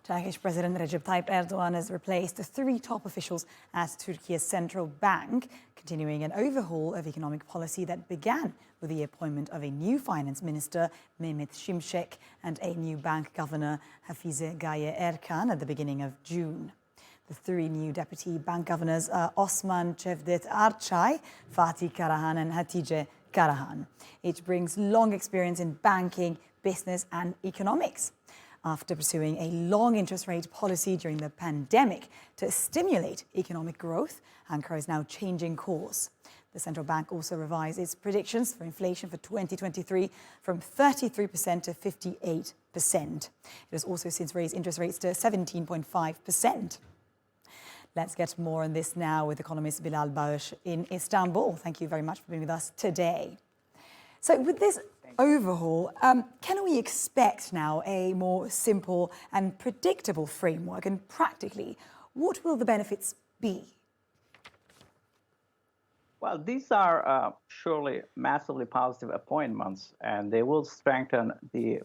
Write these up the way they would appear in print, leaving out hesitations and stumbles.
Turkish President Recep Tayyip Erdogan has replaced the three top officials at Turkiye Central Bank, continuing an overhaul of economic policy that began with the appointment of a new finance minister, Mehmet Şimşek, and a new bank governor, Hafize Gaye Erkan, at the beginning of June. The three new deputy bank governors are Osman Cevdet Arçay, Fatih Karahan, and Hatice Karahan. Each brings long experience in banking, business, and economics. After pursuing a long interest rate policy during the pandemic to stimulate economic growth, Ankara is now changing course. The central bank also revised its predictions for inflation for 2023 from 33% to 58%. It has also since raised interest rates to 17.5%. Let's get more on this now with economist Bilal Bağış in Istanbul. Thank you very much for being with us today. So with this overhaul, can we expect now a more simple and predictable framework? And practically, what will the benefits be? Well, these are surely massively positive appointments, and they will strengthen the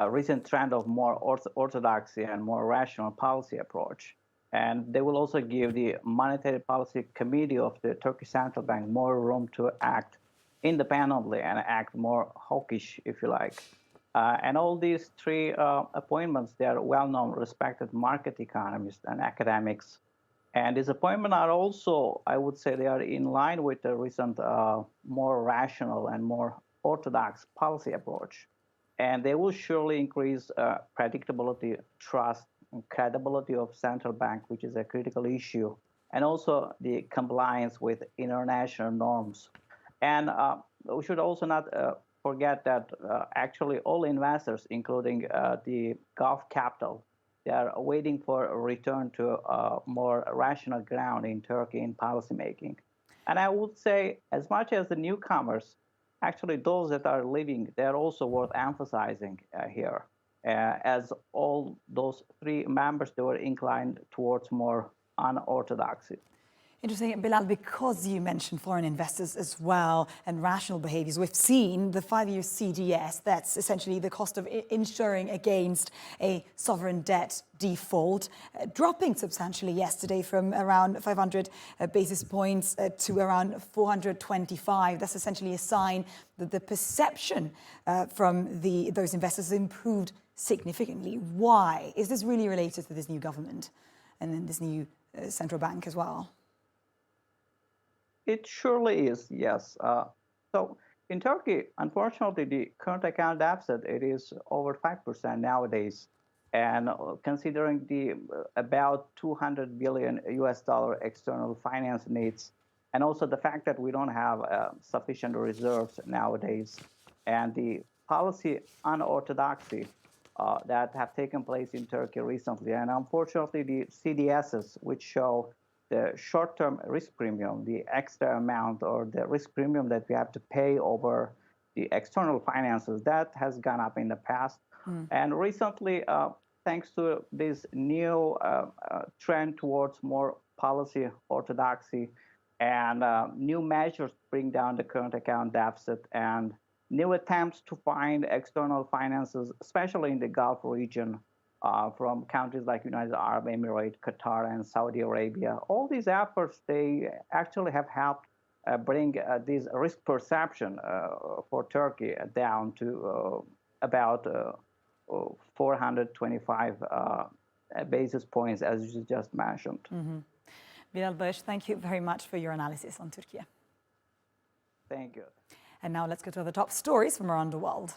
recent trend of more orthodoxy and more rational policy approach. And they will also give the Monetary Policy Committee of the Turkish Central Bank more room to act independently and act more hawkish, if you like. And all these three appointments, they are well-known, respected market economists and academics. And these appointments are also, I would say, they are in line with the recent more rational and more orthodox policy approach. And they will surely increase predictability, trust, and credibility of central bank, which is a critical issue, and also the compliance with international norms. And we should also not forget that actually all investors, including the Gulf capital, they are waiting for a return to more rational ground in Turkey in policymaking. And I would say, as much as the newcomers, actually those that are leaving, they're also worth emphasizing here, as all those three members, they were inclined towards more unorthodoxy. Interesting, Bilal, because you mentioned foreign investors as well and rational behaviours, we've seen the 5-year CDS, that's essentially the cost of insuring against a sovereign debt default, dropping substantially yesterday from around 500 basis points to around 425. That's essentially a sign that the perception from those investors improved significantly. Why? Is this really related to this new government and then this new central bank as well? It surely is, yes. So in Turkey, unfortunately, the current account deficit, it is over 5% nowadays. And considering the about 200 billion US dollar external finance needs, and also the fact that we don't have sufficient reserves nowadays, and the policy unorthodoxy that have taken place in Turkey recently, and unfortunately the CDSs, which show the short-term risk premium, the extra amount or the risk premium that we have to pay over the external finances, that has gone up in the past. And recently, thanks to this new trend towards more policy orthodoxy and new measures to bring down the current account deficit and new attempts to find external finances, especially in the Gulf region, from countries like United Arab Emirates, Qatar, and Saudi Arabia. All these efforts, they actually have helped bring this risk perception for Turkey down to about 425 basis points, as you just mentioned. Bilal Bağış, thank you very much for your analysis on Turkey. Thank you. And now let's go to the top stories from around the world.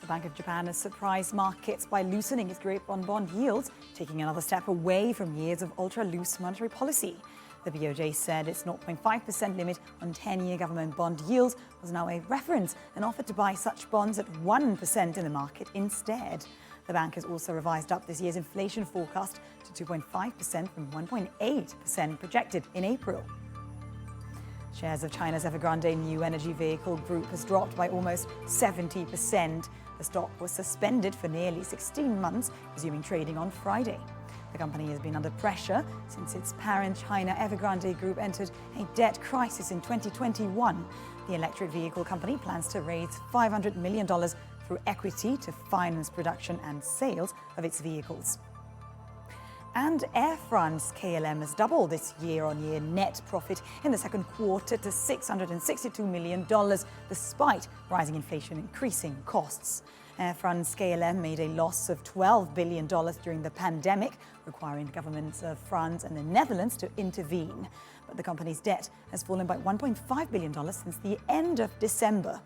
The Bank of Japan has surprised markets by loosening its grip on bond yields, taking another step away from years of ultra-loose monetary policy. The BOJ said its 0.5% limit on 10-year government bond yields was now a reference and offered to buy such bonds at 1% in the market instead. The bank has also revised up this year's inflation forecast to 2.5% from 1.8% projected in April. Shares of China's Evergrande new energy vehicle group has dropped by almost 70%. The stock was suspended for nearly 16 months, resuming trading on Friday. The company has been under pressure since its parent China Evergrande Group entered a debt crisis in 2021. The electric vehicle company plans to raise $500 million through equity to finance production and sales of its vehicles. And Air France KLM has doubled its year-on-year net profit in the second quarter to $662 million, despite rising inflation increasing costs. Air France KLM made a loss of $12 billion during the pandemic, requiring the governments of France and the Netherlands to intervene. But the company's debt has fallen by $1.5 billion since the end of December.